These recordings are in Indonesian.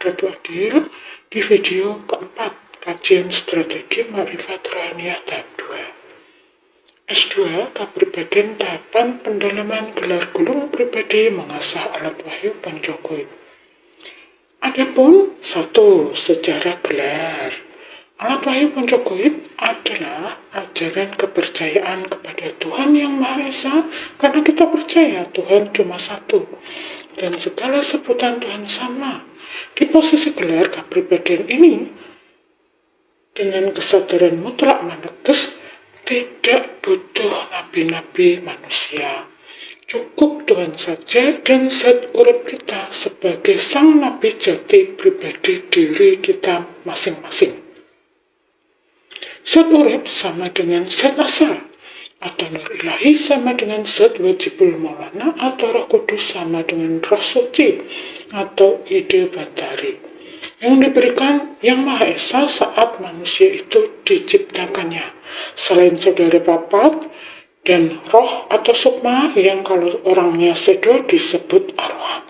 Ratu Adil di video keempat kajian strategi Makrifat Rohaniah tahap 2 S2 Kepribadian tahapan pendalaman gelar gulung pribadi mengasah alat wahyu Pancokoid. Adapun 1. Sejarah gelar. Alat wahyu Pancokoid adalah ajaran kepercayaan kepada Tuhan Yang Maha Esa, karena kita percaya Tuhan cuma satu dan segala sebutan Tuhan sama. Di posisi gelar kepribadian ini, dengan kesadaran mutlak maneges, tidak butuh nabi-nabi manusia. Cukup Tuhan saja dan zat urip kita sebagai sang nabi jati pribadi diri kita masing-masing. Zat urip sama dengan zat asal, atau nur ilahi sama dengan zat wajibul maulana, atau roh kudus sama dengan roh suci atau ide batari yang diberikan Yang Maha Esa saat manusia itu diciptakannya, selain saudara papat dan roh atau sukma yang kalau orangnya sedo disebut arwah.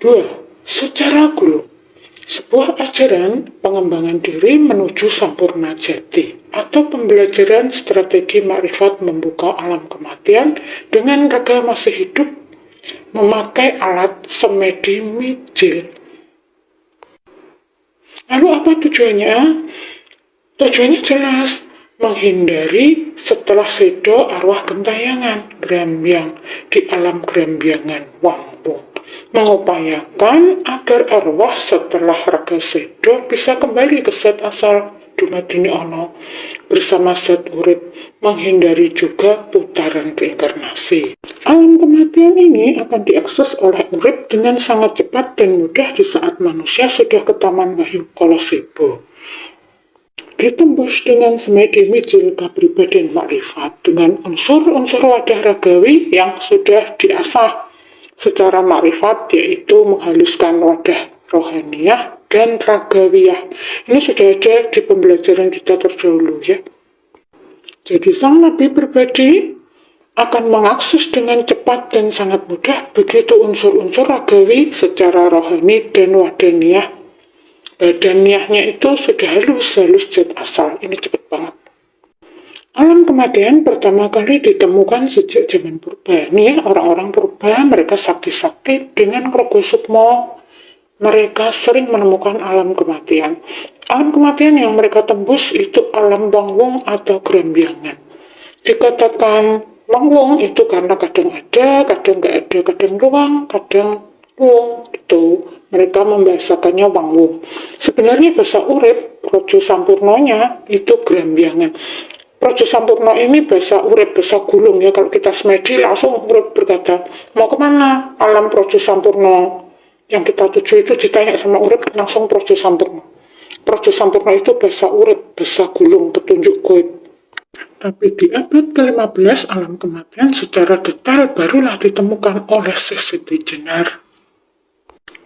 2. Secara gulung. Sebuah ajaran pengembangan diri menuju sampurna jati, atau pembelajaran strategi makrifat membuka alam kematian dengan raga masih hidup memakai alat semedi mijil. Lalu apa tujuannya? Tujuannya jelas, menghindari setelah sedo arwah gentayangan grambyang di alam grambiangan Wangpung, mengupayakan agar arwah setelah raga sedo bisa kembali ke zat asal dumadine ono bersama zat urip, menghindari juga putaran reinkarnasi. Alam kematian ini akan diakses oleh urip dengan sangat cepat dan mudah di saat manusia sudah ke taman wahyu kolosebo. Ditembus dengan semedi mijil kepribadian makrifat dengan unsur-unsur wadah ragawi yang sudah diasah secara makrifat, yaitu menghaluskan wadah rohaniah dan ragawiyah. Ini sudah ada di pembelajaran kita terdahulu ya. Jadi sang nabi pribadi akan mengakses dengan cepat dan sangat mudah begitu unsur-unsur ragawi secara rohani dan wadaniyah. Badaniyahnya itu sudah halus zat asal. Ini cepat banget. Alam kematian pertama kali ditemukan sejak zaman purba. Ini ya, orang-orang purba, mereka sakti-sakti dengan krogo sukmo. Mereka sering menemukan alam kematian. Alam kematian yang mereka tembus itu alam wangwung atau grambiangan. Dikatakan wangwung itu karena kadang ada, kadang nggak ada, kadang luang, kadang wung. Itu mereka membahasakannya wangwung. Sebenarnya bahasa urip, projo sampurnonya itu grambiangan. Projo sampurno ini bahasa urip, bahasa gulung ya. Kalau kita semedi langsung urip berkata, mau kemana alam projo sampurno? Yang kita tuju itu ditanya sama urip langsung projo sampurno. Projo sampurno itu bahasa urip, bahasa gulung, petunjuk goib. Tapi di abad ke-15 alam kematian secara detail barulah ditemukan oleh Syekh Siti Jenar.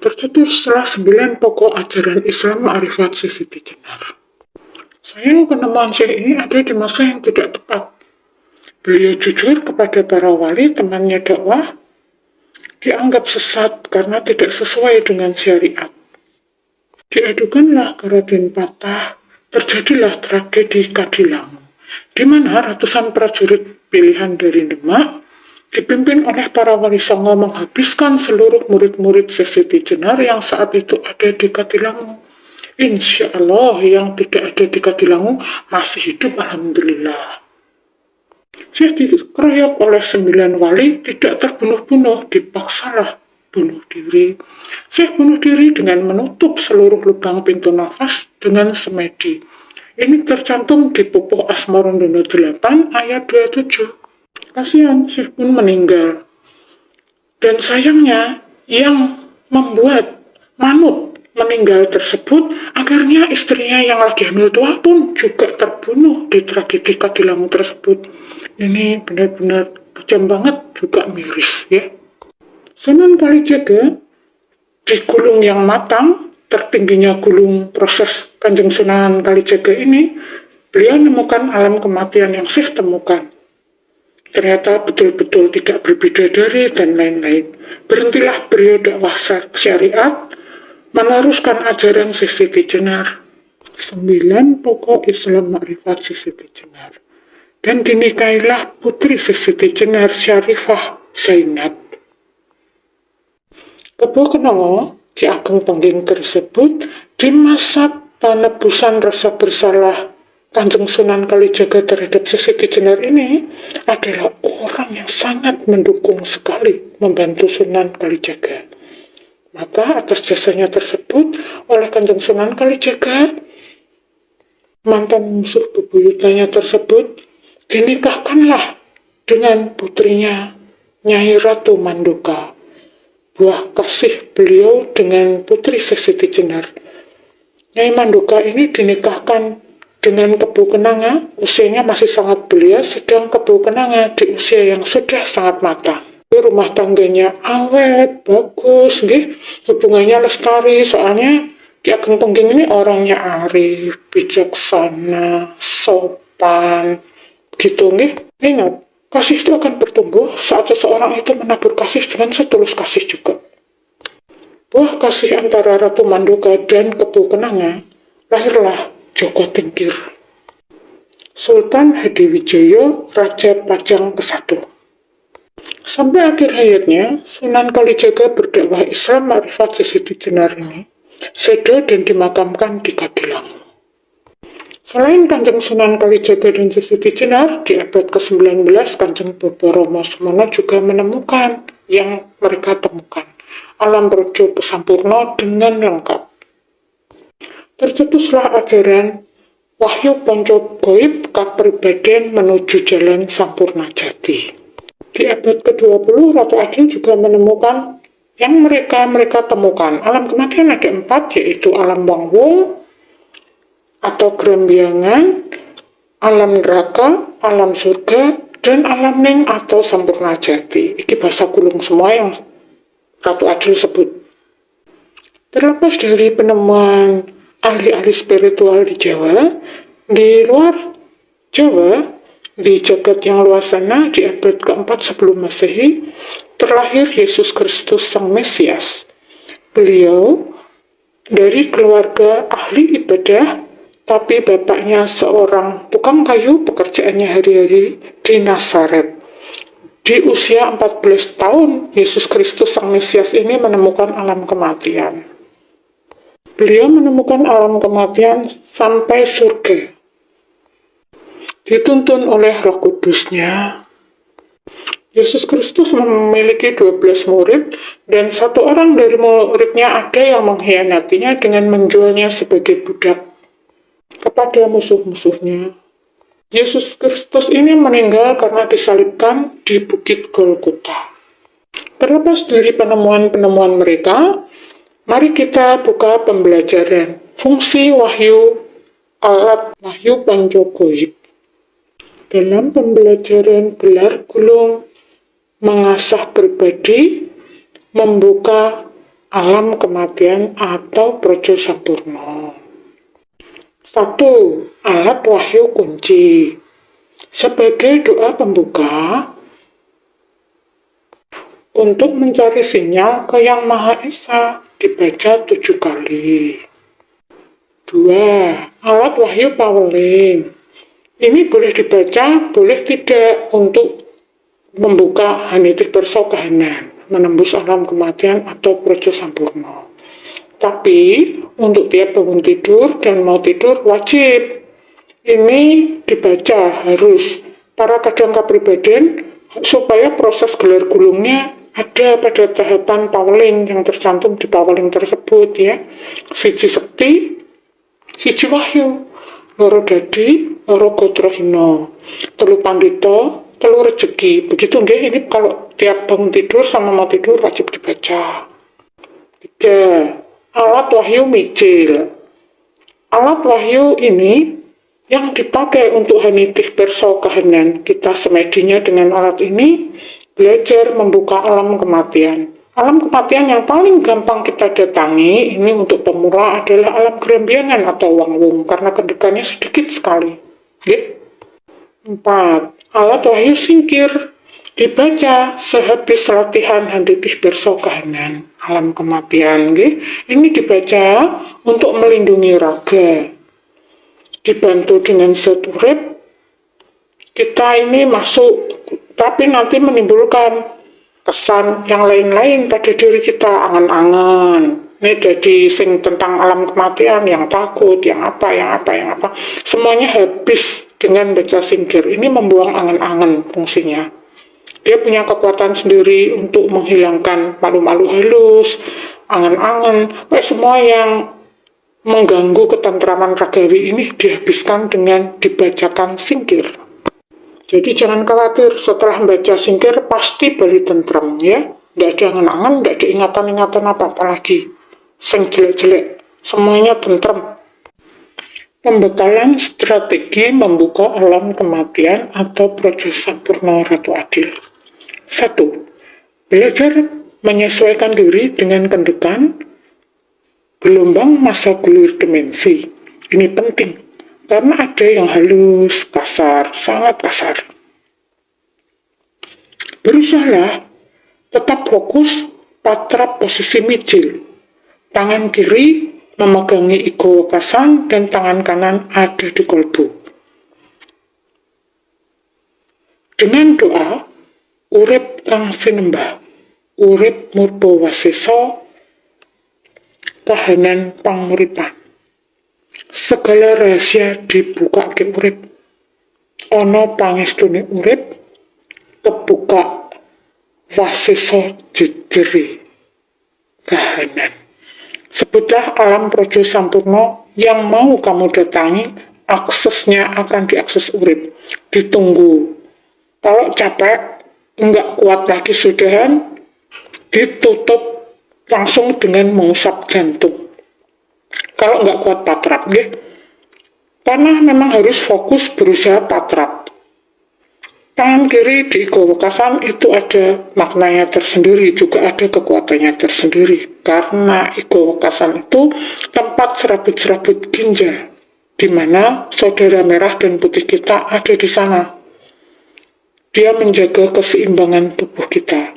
Tercetus setelah 9 pokok ajaran Islam Ma'rifat Syekh Siti Jenar. Sayang penemuan Syekh ini ada di masa yang tidak tepat. Beliau jujur kepada para wali temannya dakwah, dianggap sesat karena tidak sesuai dengan syariat. Diadukanlah ke Raden Patah, terjadilah tragedi Kadilangu, di mana ratusan prajurit pilihan dari Demak dipimpin oleh para wali songo menghabiskan seluruh murid-murid Syekh Siti Jenar yang saat itu ada di Kadilangu. Insya Allah yang tidak ada di Kadilangu masih hidup, alhamdulillah. Syekh dikeroyok oleh 9 wali, tidak terbunuh-bunuh, dipaksalah bunuh diri. Syekh bunuh diri dengan menutup seluruh lubang pintu nafas dengan semedi. Ini tercantum di Pupuh Asmarandono 8 ayat 27. Kasihan, Syekh pun meninggal. Dan sayangnya yang membuat manut meninggal tersebut, akhirnya istrinya yang lagi hamil tua pun juga terbunuh di tragedi Kadilangu tersebut. Ini benar-benar kejam banget, juga miris ya. Sunan Kalijaga di gulung yang matang, tertingginya gulung proses Kanjeng Sunan Kalijaga ini, beliau menemukan alam kematian yang Syekh temukan. ternyata betul-betul tidak berbidadari dan lain-lain. Berhentilah beliau dakwah syariat, meneruskan ajaran Siti Jenar. 9 pokok Islam Makrifat Siti Jenar. Dan dinikahilah putri Siti Jenar Syarifah Zainab. Kebo kenanga Ki Ageng Pengging tersebut di masa penebusan rasa bersalah Kanjeng Sunan Kalijaga terhadap Siti Jenar ini adalah orang yang sangat mendukung sekali membantu Sunan Kalijaga. Maka atas jasanya tersebut oleh Kanjeng Sunan Kalijaga, mantan musuh bebuyutannya tersebut dinikahkanlah dengan putrinya Nyai Ratu Mandoka. Buah kasih beliau dengan putri Siti Jenar. Nyai Mandoka ini dinikahkan dengan Kebu Kenanga, usianya masih sangat belia, sedang Kebu Kenanga di usia yang sudah sangat matang. Rumah tangganya awet, bagus, hubungannya lestari, soalnya Ki Ageng Pengging ini orangnya arif, bijaksana, sopan, gitu Ingat, kasih itu akan bertumbuh saat seseorang itu menabur kasih dengan setulus kasih juga. Buah kasih antara Ratu Mandoka dan Kebu Kenanga, lahirlah Joko Tingkir, Sultan Hadiwijaya Raja Pajang ke-1. Sampai akhir hayatnya, Sunan Kalijaga berdakwah Islam Makrifat Siti Jenar ini sedo dan dimakamkan di Kadilang. Selain Kanjeng Sunan Kalijaga dan Siti Jenar, di abad ke-19 Kanjeng Bapa Rama Sumana juga menemukan yang mereka temukan, alam brojo Pesampurna dengan lengkap. Tercetuslah ajaran Wahyu Panca Gaib Kapribadian menuju jalan Sampurna Jati. Di abad ke-20 Ratu Adil juga menemukan yang mereka temukan. Alam kematian ada 4, yaitu alam Wangwung atau Grembiangan, alam neraka, alam surga, dan alam Ning atau Sampurna Jati. Ini bahasa gulung semua yang Ratu Adil sebut. Terlepas dari penemuan ahli-ahli spiritual di Jawa, di luar Jawa, di jagat yang luas sana, di abad ke-4 sebelum Masehi, terlahir Yesus Kristus Sang Mesias. Beliau dari keluarga ahli ibadah, tapi bapaknya seorang tukang kayu, pekerjaannya hari-hari di Nazaret. Di usia 14 tahun, Yesus Kristus Sang Mesias ini menemukan alam kematian. Beliau menemukan alam kematian sampai surga. Dituntun oleh Roh Kudusnya. Yesus Kristus memiliki 12 murid, dan satu orang dari muridnya ada yang mengkhianatinya dengan menjualnya sebagai budak kepada musuh-musuhnya. Yesus Kristus ini meninggal karena disalibkan di Bukit Golgota. Terlepas dari penemuan-penemuan mereka, mari kita buka pembelajaran fungsi wahyu alat Wahyu Panca Gaib. Dalam pembelajaran gelar gulung, mengasah pribadi, membuka alam kematian atau projo sampurna. 1. Alat wahyu kunci. Sebagai doa pembuka, untuk mencari sinyal ke Yang Maha Esa, dibaca 7 kali. 2. Alat wahyu paweling. Ini boleh dibaca, boleh tidak, untuk membuka hanitih perso kahanan, menembus alam kematian atau projo sampurna. Tapi untuk tiap bangun tidur dan mau tidur wajib ini dibaca, harus. Para kadang kepribadian supaya proses gelar gulungnya ada pada tahapan paweling yang tercantum di paweling tersebut, ya. Siji sekti, siji wahyu, loro dadi, loro gotrohino, telu pandito, telu rezeki. Begitu ini kalau tiap bangun tidur sama mau tidur wajib dibaca. 3. Alat wahyu micil. Alat wahyu ini yang dipakai untuk hanitih perso kahanan. Kita semedinya dengan alat ini belajar membuka alam kematian. Alam kematian yang paling gampang kita datangi ini untuk pemula adalah alam Grembiangan atau Wangwung, karena kedudukannya sedikit sekali. 4. alat wahyu singkir. Dibaca sehabis latihan handitih berso kahanan alam kematian. Ini dibaca untuk melindungi raga. Dibantu dengan zat urip, kita ini masuk, tapi nanti menimbulkan kesan yang lain-lain pada diri kita, angan-angan. Ini jadi sing tentang alam kematian, yang takut, yang apa. Semuanya habis dengan baca singkir. Ini membuang angan-angan fungsinya. Dia punya kekuatan sendiri untuk menghilangkan malu-malu halus, angan-angan, semua yang mengganggu ketentraman ragawi ini dihabiskan dengan dibacakan singkir. Jadi jangan khawatir, setelah membaca singkir pasti balik tentrem ya. Tidak ada angan-angan, tidak ada ingatan-ingatan apa-apa lagi. Sing jelek-jelek, semuanya tentrem. Pembekalan strategi membuka alam kematian atau proses sampurna Ratu Adil. 1. Belajar menyesuaikan diri dengan kendekan gelombang masa gulir dimensi. Ini penting, karena ada yang halus, kasar, sangat kasar. Berusahalah tetap fokus patrap posisi mijil. Tangan kiri memegangi igo wekasan dan tangan kanan ada di kolbu. Dengan doa, urip kang sinembah, urip murba waseso, kahanan panguripan. Segala rahasia dibuka ke urip. Ono pangestune urip, kebuka waseso jejeri kahanan. Sebutlah alam projo sampurno yang mau kamu datangi, aksesnya akan diakses urip. Ditunggu. Kalau capek, enggak kuat lagi sudahan, ditutup langsung dengan mengusap jantung. Kalau enggak kuat patrap, karena memang harus fokus berusaha patrap. Tangan kiri di igo wekasan itu ada maknanya tersendiri, juga ada kekuatannya tersendiri. Karena igo wekasan itu tempat serabut-serabut ginjal, di mana saudara merah dan putih kita ada di sana. Dia menjaga keseimbangan tubuh kita.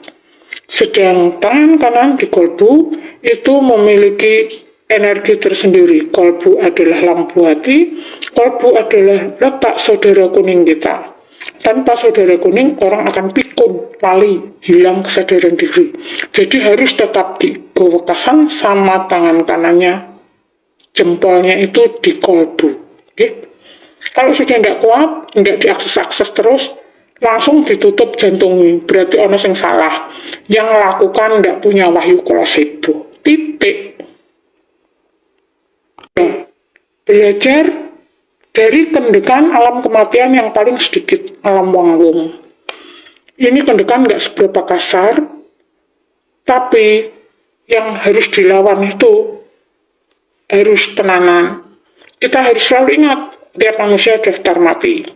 Sedang tangan kanan di kolbu itu memiliki energi tersendiri. Kolbu adalah lampu hati, kolbu adalah letak saudara kuning kita. Tanpa saudara kuning, orang akan pikun, lali, hilang kesadaran diri. Jadi harus tetap di igo wekasan sama tangan kanannya, jempolnya itu di kolbu. Kalau sudah tidak kuat, tidak diakses-akses terus, langsung ditutup jantungnya, berarti ono yang salah. Yang lakukan tidak punya wahyu kolosebo. Titik. Belajar dari kendekan alam kematian yang paling sedikit, alam wangwung. Ini kendekan nggak seberapa kasar, tapi yang harus dilawan itu harus tenanan. Kita harus selalu ingat, tiap manusia daftar mati.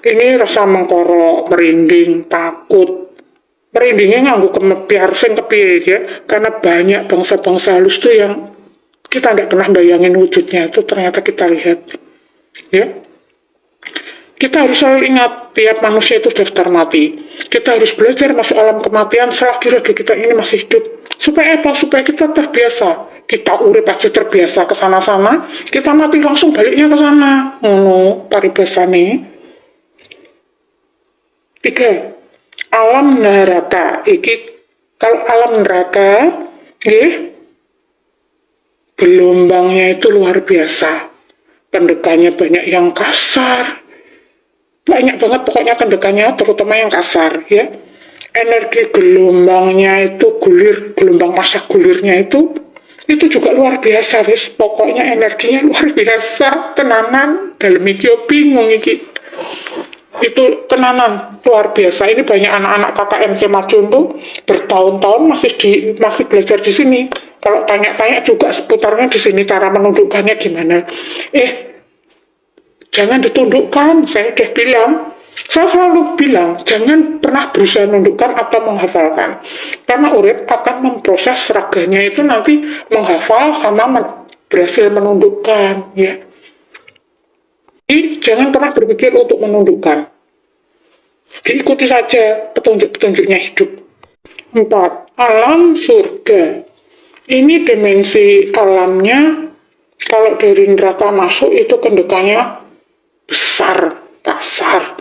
Ini rasa mengkorok, merinding, takut. Merindingnya nganggo kemepiar sing kepiye ya, karena banyak bangsa-bangsa halus tuh yang kita tidak pernah bayangin wujudnya, itu ternyata kita lihat. Ya, kita harus selalu ingat tiap manusia itu daftar mati. Kita harus belajar masuk alam kematian selagi raga kita ini masih hidup. Supaya apa? Supaya kita terbiasa. Kita urip aja terbiasa ke sana-sana, kita mati langsung baliknya ke sana. Paribasane. 3. Alam neraka. Kalau alam neraka, gelombangnya itu luar biasa. Pendekannya banyak yang kasar, banyak banget pokoknya pendekannya, terutama yang kasar ya. Energi gelombangnya itu gelombang masa gulirnya itu juga luar biasa wis. Pokoknya energinya luar biasa, tenanan dalam iki bingung iki. Itu tenanan luar biasa. Ini banyak anak-anak KKMC Madiun tuh bertahun-tahun masih belajar di sini. Kalau tanya-tanya juga seputarnya di sini, cara menundukkannya gimana. Jangan ditundukkan, saya udah bilang. Saya selalu bilang, jangan pernah berusaha menundukkan atau menghafalkan. Karena urip akan memproses raganya itu nanti menghafal sama berhasil menundukkan. Ya. Jadi jangan pernah berpikir untuk menundukkan. Diikuti saja petunjuk-petunjuknya hidup. 4. Alam surga. Ini dimensi alamnya, kalau dari neraka masuk itu kendekannya besar, kasar.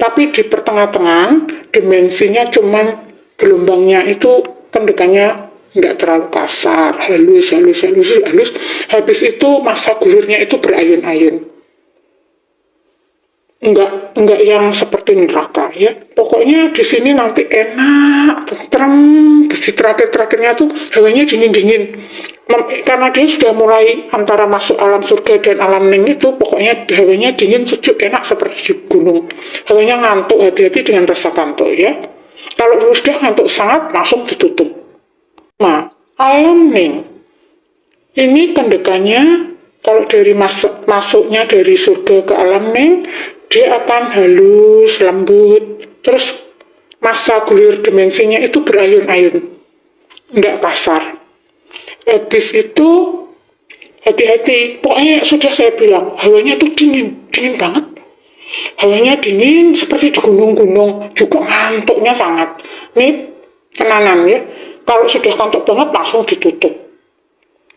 Tapi di pertengah-tengah dimensinya cuman gelombangnya itu kendekannya nggak terlalu kasar, halus. Habis itu masa gulirnya itu berayun-ayun. Enggak yang seperti neraka ya. Pokoknya di sini nanti enak, tentrem. Di terakhir-terakhirnya tuh hawanya dingin-dingin. Karena dia sudah mulai antara masuk alam surga dan alam ning itu, pokoknya hawanya dingin, sejuk, enak seperti di gunung. Hawanya ngantuk, hati-hati dengan rasa kantuk ya. Kalau sudah ngantuk sangat, langsung ditutup. Nah, alam ning ini kendekannya, kalau dari masuknya dari surga ke alam ning, dia akan halus, lembut, terus masa gulir dimensinya itu berayun-ayun, enggak kasar. Habis itu hati-hati, pokoknya sudah saya bilang, hawanya tuh dingin banget. Hawanya dingin seperti di gunung-gunung, juga ngantuknya sangat. Ini tenanan ya, kalau sudah ngantuk banget langsung ditutup.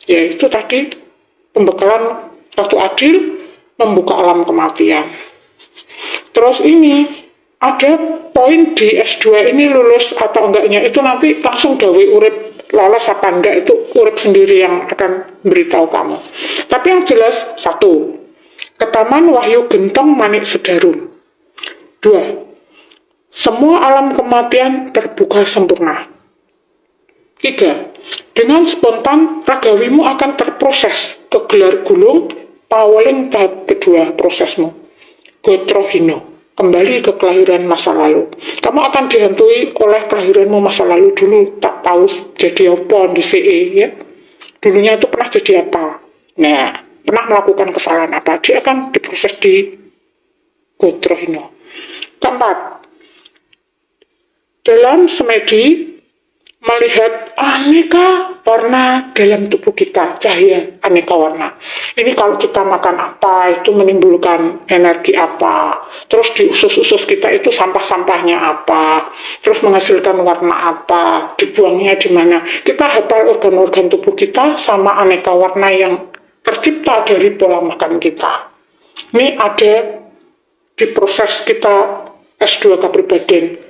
Ya itu tadi pembekalan Ratu Adil membuka alam kematian. Terus ini ada poin di S2 ini lulus atau enggaknya itu nanti langsung gawe urip, lolos apa enggak itu urip sendiri yang akan beritahu kamu. Tapi yang jelas, 1, Ketaman Wahyu Gentong Manik Sedarum. 2, semua alam kematian terbuka sempurna. 3, dengan spontan ragawimu akan terproses ke gelar gulung paweling tahap kedua prosesmu. Gotrohino, kembali ke kelahiran masa lalu. Kamu akan dihantui oleh kelahiranmu masa lalu dulu, tak tahu jadi apa di CE ya. Dulunya itu pernah jadi apa. Nah, pernah melakukan kesalahan apa. Dia akan diproses di Gotrohino. 4, dalam semedi melihat aneka warna dalam tubuh kita, cahaya aneka warna. Ini kalau kita makan apa, itu menimbulkan energi apa, terus di usus-usus kita itu sampah-sampahnya apa, terus menghasilkan warna apa, dibuangnya di mana. Kita hafal organ-organ tubuh kita sama aneka warna yang tercipta dari pola makan kita. Ini ada di proses kita S2 kepribadian.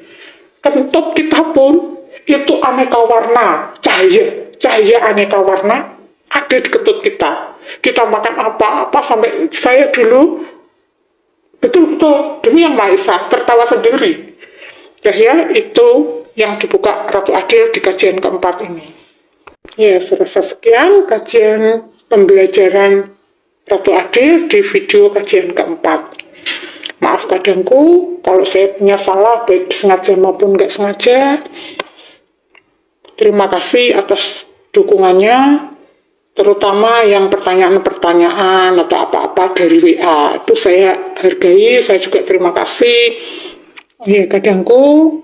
Kentut kita pun itu aneka warna, cahaya aneka warna ada di kentut kita. Kita makan apa-apa sampai saya dulu betul-betul demi yang Maha Esa tertawa sendiri. Ya itu yang dibuka Ratu Adil di kajian keempat ini. Ya, serasa sekian kajian pembelajaran Ratu Adil di video kajian keempat. Maaf kadangku kalau saya punya salah baik sengaja maupun nggak sengaja. Terima kasih atas dukungannya, terutama yang pertanyaan-pertanyaan atau apa-apa dari WA. Itu saya hargai, saya juga terima kasih. Ya, kadangku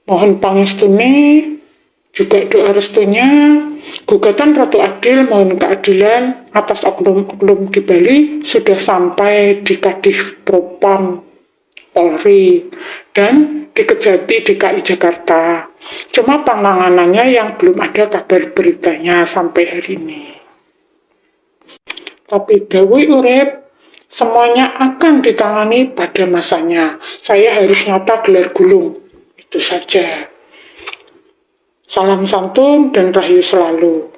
mohon pangestune, juga doa restunya, gugatan Ratu Adil mohon keadilan atas oknum-oknum di Bali sudah sampai di Kadif Propam Polri dan di Kejati DKI Jakarta. Cuma penanganannya yang belum ada kabar beritanya sampai hari ini. Tapi dawi urip semuanya akan ditangani pada masanya. Saya harus nyata gelar gulung. Itu saja. Salam santun dan rahayu selalu.